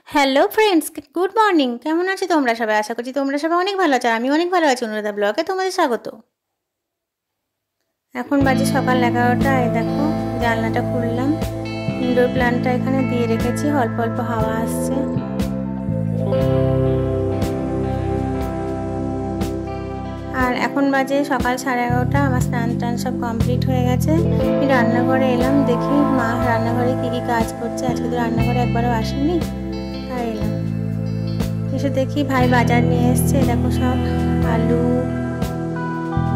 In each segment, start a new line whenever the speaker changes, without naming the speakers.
Hello friends, good morning. কেমন আছো তোমরা সবাই? আশা করছি তোমরা সবাই অনেক ভালো আছো। আমি অনেক ভালো আছি। অনুরাধা ব্লগে তোমাদের স্বাগত। এখন বাজে সকাল 11টা। এই দেখো জানলাটা খুললাম, ইনডোর প্ল্যান্টটা এখানে দিয়ে রেখেছি, অল্প অল্প হাওয়া আসছে। আর এখন বাজে সকাল 11:30। আমার স্নান টান সব কমপ্লিট হয়ে গেছে। আমি রান্নাঘরে এলাম, দেখি মা রান্নাঘরে কী কী কাজ করছে। আজকে তো রান্নাঘরে একবারও আসেনি, তাই এলাম। এসে দেখি ভাই বাজার নিয়ে এসছে। দেখো সব আলু,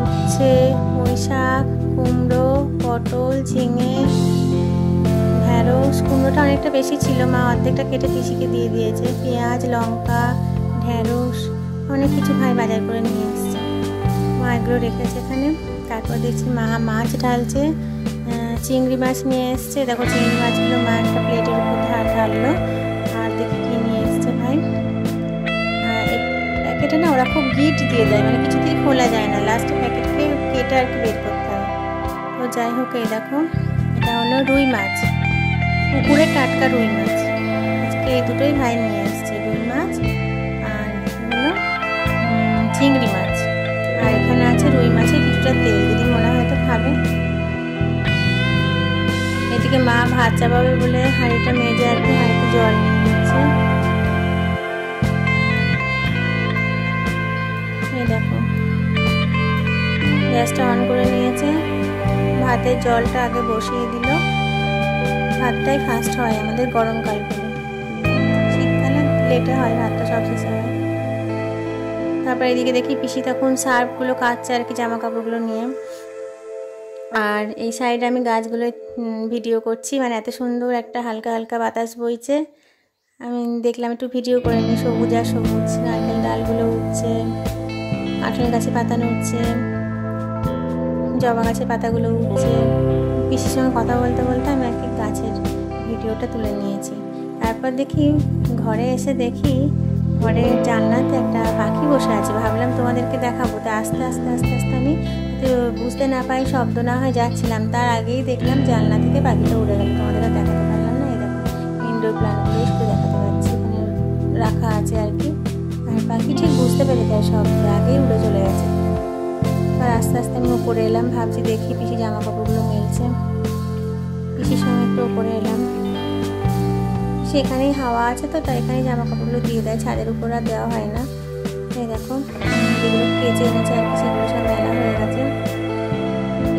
উচ্ছে, পুঁই শাক, কুমড়ো, পটল, ঝিঙে, ঢ্যাঁড়স। কুমড়োটা অনেকটা বেশি ছিল, মা অর্ধেকটা কেটে পিসিকে দিয়ে দিয়েছে। পেঁয়াজ, লঙ্কা, ঢ্যাঁড়স, অনেক কিছু ভাই বাজার করে নিয়ে এসছে। মা এগুলো রেখেছে এখানে। তারপর দেখছি মা মাছ ঢালছে, চিংড়ি মাছ নিয়ে এসছে। দেখো চিংড়ি মাছগুলো মা একটা প্লেটের উপর ঢাললো। আর দেখি কি নিয়ে এসছে ভাই। প্যাকেটে না ওরা খুব গিট দিয়ে দেয়, মানে কিছুতেই খোলা যায় না, লাস্টে প্যাকেটকে কেটে আর কি বের করতে হয়। তো যাই হোক, এই দেখো এটা হলো রুই মাছ, পুকুরের টাটকা রুই মাছ। আজকে এই দুটোই ভাই নিয়ে এসছে, রুই মাছ আর হলো চিংড়ি মাছ। আর এখানে আছে রুই মাছের কিছুটা তেল, যদি মনে হয় তো খাবে। এদিকে মা ভাত চাপাবে বলে হাঁড়িটা মেজে আর কি হাঁড়িতে জল নিয়ে নিচ্ছে। দেখো গ্যাসটা অন করে নিয়েছে, ভাতের জলটা আগে বসিয়ে দিল। ভাতটাই ফার্স্ট হয় আমাদের গরমকাল বলে, শীতকালে লেটে হয় ভাতটা, সব শেষে হয়। তারপর এদিকে দেখি পিসি তখন সার্ফগুলো কাচছে আর কি, জামা কাপড়গুলো নিয়ে। আর এই সাইডে আমি গাছগুলো ভিডিও করছি, মানে এত সুন্দর একটা হালকা হালকা বাতাস বইছে। আমি দেখলাম একটু ভিডিও করে নিই। সবুজ আর সবুজ, নারকেল ডালগুলো উঠছে, কাঁঠাল গাছে পাতা নড়ছে, জবা গাছের পাতাগুলো উঠছে। পিসির সঙ্গে কথা বলতে বলতে আমি আর কি গাছের ভিডিওটা তুলে নিয়েছি। তারপর দেখি ঘরে এসে দেখি ঘরের জানলাতে একটা পাখি বসে আছে। ভাবলাম তোমাদেরকে দেখাবো, তো আস্তে আস্তে আস্তে আস্তে আমি বুঝতে না পাই, শব্দ না হয় যাচ্ছিলাম, তার আগেই দেখলাম জানলা থেকে পাখিটা উড়ে গেল। তোমাদের আর দেখাতে পারলাম না। এই দেখো ইনডোর প্ল্যান্টগুলো একটু দেখাতে পারছি, এখানে রাখা আছে আর কি। আর পাখি ঠিক বুঝতে পেরে যায় শব্দ, আগেই উড়ে চলে গেছে। আর আস্তে আস্তে আমি উপরে এলাম, ভাবছি দেখি পিসি জামা কাপড়গুলো মেলছে। পিসির সঙ্গে একটু উপরে এলাম, সেখানেই হাওয়া আছে তো, তাই এখানেই জামা কাপড়গুলো দিয়ে দেয়, ছাদের উপর আর দেওয়া হয় না। এই দেখো যেগুলো কেচে এনেছে আর কি, সেগুলো সব মেলা হয়ে গেছে।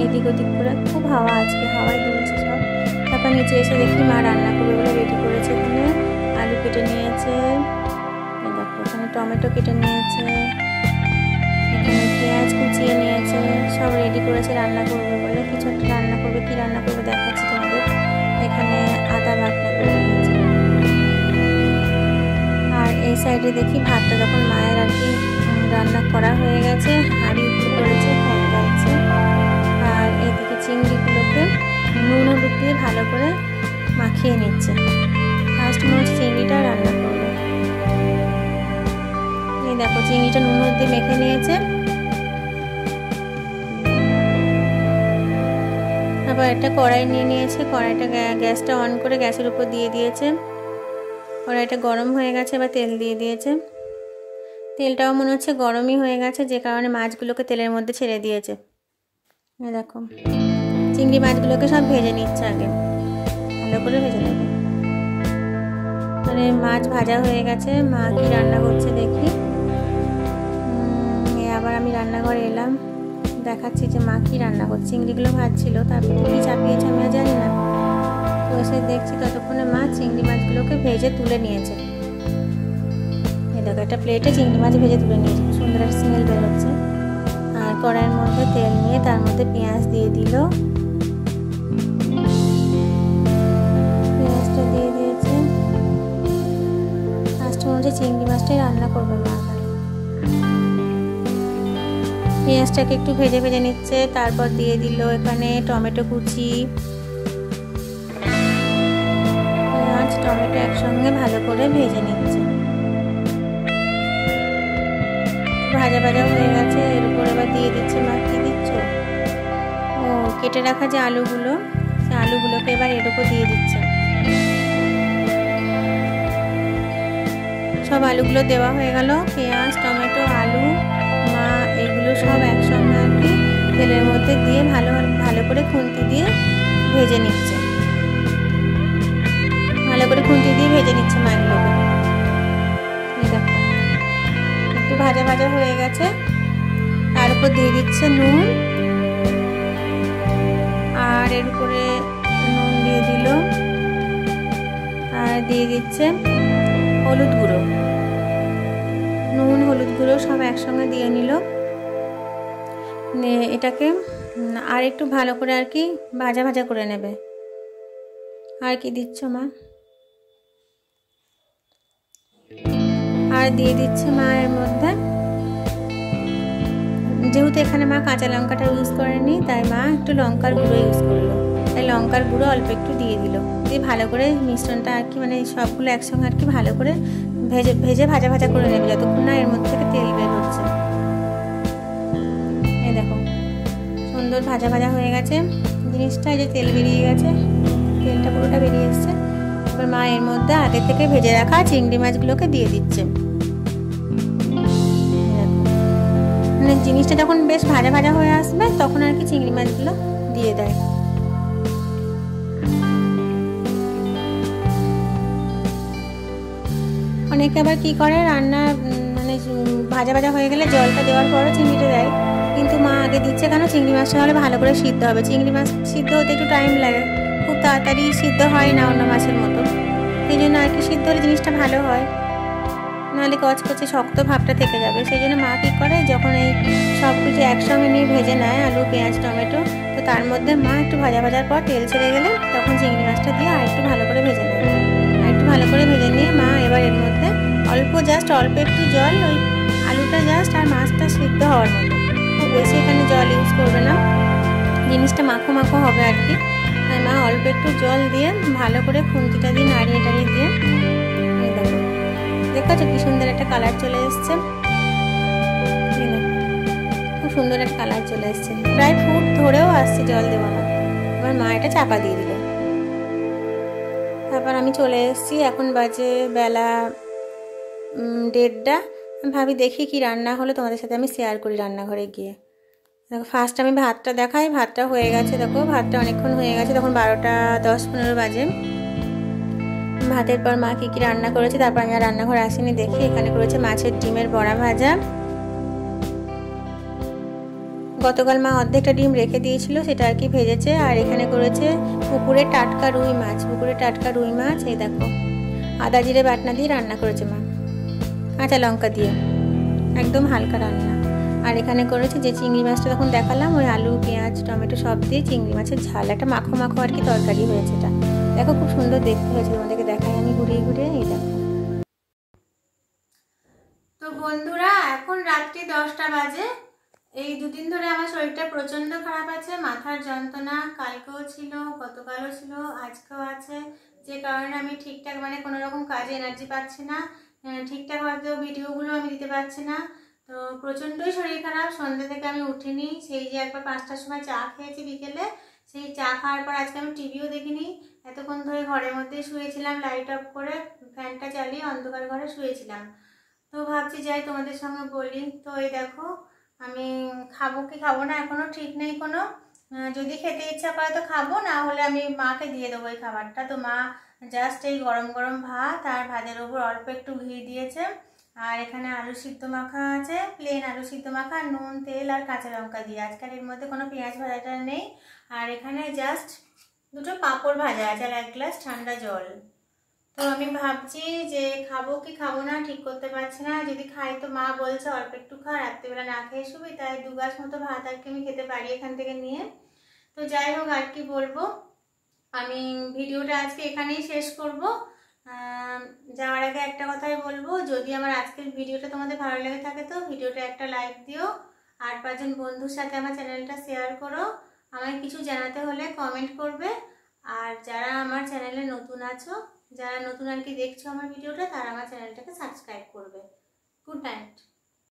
এদিক ওদিক করে খুব হাওয়া, আজকে হাওয়ায় দুলছে সব। তারপর নিচে এসে দেখি মা রান্না করবে বলে রেডি করেছে। এখানে আলু কেটে নিয়েছে, দেখো এখানে টমেটো কেটে নিয়েছে, এখানে পেঁয়াজ কুচিয়ে নিয়েছে, সব রেডি করেছে রান্না করবে বলে। কিছু একটা রান্না করবে, কি রান্না করবে দেখাচ্ছি তোমাদের। এখানে আদা বাটনা করে নিয়েছে। আর এই সাইডে দেখি ভাতটা যখন মায়ের আর কি রান্না করা হয়ে গেছে, হাঁড়ি উপরে করেছে, ফ্যান গাচ্ছে। আর এইদিকে চিংড়িগুলোকে নুন হলুদ দিয়ে ভালো করে মাখিয়ে নিচ্ছে। ফার্স্ট মনে হচ্ছে চিংড়িটা রান্না করবে। এই দেখো চিংড়িটা নুন হলুদ দিয়ে মেখে নিয়েছে। তারপর একটা কড়াই নিয়ে নিয়েছে, কড়াইটা গ্যাসটা অন করে গ্যাসের উপর দিয়ে দিয়েছে। কড়াইটা গরম হয়ে গেছে, এবার তেল দিয়ে দিয়েছে। তেলটাও মনে হচ্ছে গরমই হয়ে গেছে, যে কারণে মাছগুলোকে তেলের মধ্যে ছেড়ে দিয়েছে। দেখো চিংড়ি মাছগুলোকে সব ভেজে নিচ্ছে, আগে ভালো করে ভেজে নেবে। মানে মাছ ভাজা হয়ে গেছে। মা কি রান্না করছে দেখি। আবার আমি রান্নাঘরে এলাম, দেখাচ্ছি যে মা কি রান্না করছে। চিংড়িগুলো ভাজছিল, তারপর কি চাপিয়েছে আমি জানি না। তো এসে দেখছি ততক্ষণে মা চিংড়ি মাছগুলোকে ভেজে তুলে নিয়েছে। এই দেখো একটা প্লেটে চিংড়ি মাছ ভেজে তুলে নিয়েছে, খুব সুন্দর একটা স্মেল বেরোচ্ছে। আর কড়াইয়ের মধ্যে তেল নিয়ে তার মধ্যে পেঁয়াজ দিয়ে দিল, পেঁয়াজটা দিয়ে দিয়েছে। ফার্স্ট মনে হচ্ছে চিংড়ি মাছটাই রান্না করবে মা। পেঁয়াজটাকে একটু ভেজে ভেজে নিচ্ছে, তারপর দিয়ে দিল এখানে টমেটো কুচি। পেঁয়াজ টমেটো একসঙ্গে ভালো করে ভেজে নিচ্ছে। ভাজা ভাজা হয়ে গেছে, এর উপর এবার দিয়ে দিচ্ছে। মা কি দিচ্ছ? ও কেটে রাখা যে আলুগুলো, সেই আলুগুলোকে এবার এর উপর দিয়ে দিচ্ছে। সব আলুগুলো দেওয়া হয়ে গেল, পেঁয়াজ টমেটো আলু মা এগুলো সব একসঙ্গে আর কি তেলের মধ্যে দিয়ে ভালো করে খুন্তি দিয়ে ভেজে নিচ্ছে, ভালো করে খুন্তি দিয়ে ভেজে নিচ্ছে মা এগুলোকে। এই দেখো একটু ভাজা ভাজা হয়ে গেছে, তার উপর দিয়ে দিচ্ছে নুন, আর এর উপরে নুন দিয়ে দিল, আর দিয়ে দিচ্ছে হলুদ গুঁড়ো, নুন হলুদ গুঁড়ো সব একসঙ্গে দিয়ে নিল। এটাকে আর একটু ভালো করে আর কি ভাজা ভাজা করে নেবে। আর কি দিচ্ছ মা? আর দিয়ে দিচ্ছে মা এর মধ্যে, যেহেতু এখানে মা কাঁচা লঙ্কাটা ইউজ করেনি তাই মা একটু লঙ্কার গুঁড়ো ইউজ করলো, তাই লঙ্কার গুঁড়ো অল্প একটু দিয়ে দিল। দিয়ে ভালো করে মিশ্রণটা আর কি মানে সবগুলো একসঙ্গে আর কি ভালো করে ভেজে ভাজা ভাজা করে নেবে যতক্ষণ না এর মধ্যে থেকে তেল বের হচ্ছে। এই দেখো সুন্দর ভাজা ভাজা হয়ে গেছে জিনিসটা, এই যে তেল বেরিয়ে গেছে, তেলটা পুরোটা বেরিয়ে এসছে। এবার মা এর মধ্যে আগে থেকে ভেজে রাখা চিংড়ি মাছগুলোকে দিয়ে দিচ্ছে। মানে জিনিসটা যখন বেশ ভাজা ভাজা হয়ে আসবে তখন আর কি চিংড়ি মাছগুলো দিয়ে দেয়। অনেকে আবার কি করে রান্না মানে ভাজা ভাজা হয়ে গেলে জলটা দেওয়ার পরও চিংড়িটা দেয়, কিন্তু মা আগে দিচ্ছে কেন চিংড়ি মাছটা হলে ভালো করে সিদ্ধ হবে। চিংড়ি মাছ সিদ্ধ হতে একটু টাইম লাগে, খুব তাড়াতাড়ি সিদ্ধ হয় না অন্য মাছের মতো, সেই জন্য আর কি সিদ্ধ হলে জিনিসটা ভালো হয়, নাহলে কচকচে শক্ত ভাবটা থেকে যাবে। সেই জন্য মা কী করে যখন এই সব কিছু একসঙ্গে নিয়ে ভেজে নেয় আলু পেঁয়াজ টমেটো, তো তার মধ্যে মা একটু ভাজা ভাজার পর তেল ছেড়ে গেলে তখন চিংড়ি মাছটা দিয়ে আর একটু ভালো করে ভেজে নেয়। আর একটু ভালো করে ভেজে নিয়ে মা এবার এর মধ্যে অল্প একটু জল, ওই আলুটা জাস্ট আর মাছটা সিদ্ধ হওয়ার মতো, খুব বেশি এখানে জল ইউজ করবে না, জিনিসটা মাখো মাখো হবে আর কি। তাই মা অল্প একটু জল দিয়ে ভালো করে খুন্তিটা দিয়ে নাড়িয়ে টাড়িয়ে দিয়ে দেখো কি সুন্দর একটা কালার চলে এসছে, খুব সুন্দর একটা কালার চলে এসছে, প্রায় ফুট ধরেও আসছে জল দেওয়া না। এবার মা এটা চাপা দিয়ে দিল। তারপর আমি চলে এসেছি, এখন বাজে বেলা 1:30। ভাবি দেখি কি রান্না হলো তোমাদের সাথে আমি শেয়ার করি রান্নাঘরে গিয়ে। দেখো ফার্স্ট আমি ভাতটা দেখাই, ভাতটা হয়ে গেছে, দেখো ভাতটা অনেকক্ষণ হয়ে গেছে, তখন 12:10-15 বাজে। ভাতের পর মা কী কী রান্না করেছে তারপর আমি আর রান্নাঘরে আসিনি, দেখি এখানে করেছে মাছের ডিমের বড়া ভাজা। গতকাল মা অর্ধেকটা ডিম রেখে দিয়েছিল, সেটা আর কি ভেজেছে। আর এখানে করেছে পুকুরের টাটকা রুই মাছ, এই দেখো আদা জিরে বাটনা দিয়ে রান্না করেছে মা, কাঁচা লঙ্কা দিয়ে, একদম হালকা রান্না। আর এখানে করেছে যে চিংড়ি মাছটা তখন দেখালাম, ওই আলু পেঁয়াজ টমেটো সব দিয়ে চিংড়ি মাছের ঝাল, একটা মাখো মাখো আর কি তরকারি হয়েছে। এটা দেখো খুব সুন্দর দেখতে হয়েছে, তোমাদেরকে দেখাই আমি ঘুরিয়ে ঘুরিয়ে। এই দেখো তো বন্ধুরা এখন রাত্রি 10টা বাজে। এই 2 দিন ধরে আমার শরীরটা প্রচণ্ড খারাপ আছে, মাথার যন্ত্রণা কালকেও ছিল, গতকালও ছিল, আজকেও আছে, যে কারণে আমি ঠিকঠাক মানে কোনো রকম কাজে এনার্জি পাচ্ছি না, ঠিকঠাক হয়তো ভিডিওগুলো আমি দিতে পারছি না। তো প্রচণ্ডই শরীর খারাপ, সন্ধ্যে থেকে আমি উঠিনি, সেই যে একবার 5টার সময় চা খেয়েছি বিকেলে, সেই চা খাওয়ার পর আজকে আমি টিভিও দেখিনি, এতক্ষণ ধরে ঘরের মধ্যেই শুয়েছিলাম, লাইট অফ করে ফ্যানটা চালিয়ে অন্ধকার ঘরে শুয়েছিলাম। তো ভাবছি যাই তোমাদের সঙ্গে বলি। তো এই দেখো আমি খাবো কি খাবো না এখনও ঠিক নেই কোনো, যদি খেতে ইচ্ছা করে তো খাবো, না হলে আমি মাকে দিয়ে দেবো এই খাবারটা। তো মা জাস্ট এই গরম গরম ভাত আর ভাতের ওপর অল্প একটু ঘি দিয়েছে, আর এখানে আলু সিদ্ধ মাখা আছে, প্লেন আলু সিদ্ধ মাখা, নুন তেল আর কাঁচা লঙ্কা দিয়ে, আজকাল এর মধ্যে কোনো পেঁয়াজ ভাজাটা নেই। আর এখানে জাস্ট 2টো পাঁপড় ভাজা আছে আর 1 গ্লাস ঠান্ডা জল। তো আমি ভাবছি যে খাবো কি খাবো না ঠিক করতে পারছি না, যদি খাই তো মা বলছে অল্প একটু খা, রাত্রিবেলা না খেয়ে শুবি, তাই 2 গ্লাস মতো ভাত আর কি আমি খেতে পারি এখান থেকে নিয়ে। তো যাই হোক আর কি বলবো, আমি ভিডিওটা আজকে এখানেই শেষ করব। যাওয়ার আগে একটা কথাই বলবো, যদি আমার আজকের ভিডিওটা তোমাদের ভালো লেগে থাকে তো ভিডিওটা একটা লাইক দিও, আর 5 জন বন্ধুর সাথে আমার চ্যানেলটা শেয়ার করো, আমায় কিছু জানাতে হলে কমেন্ট করবে। আর যারা আমার চ্যানেলে নতুন আছো, যারা নতুন আর কি দেখছো আমার ভিডিওটা, তারা আমার চ্যানেলটাকে সাবস্ক্রাইব করবে। Good night.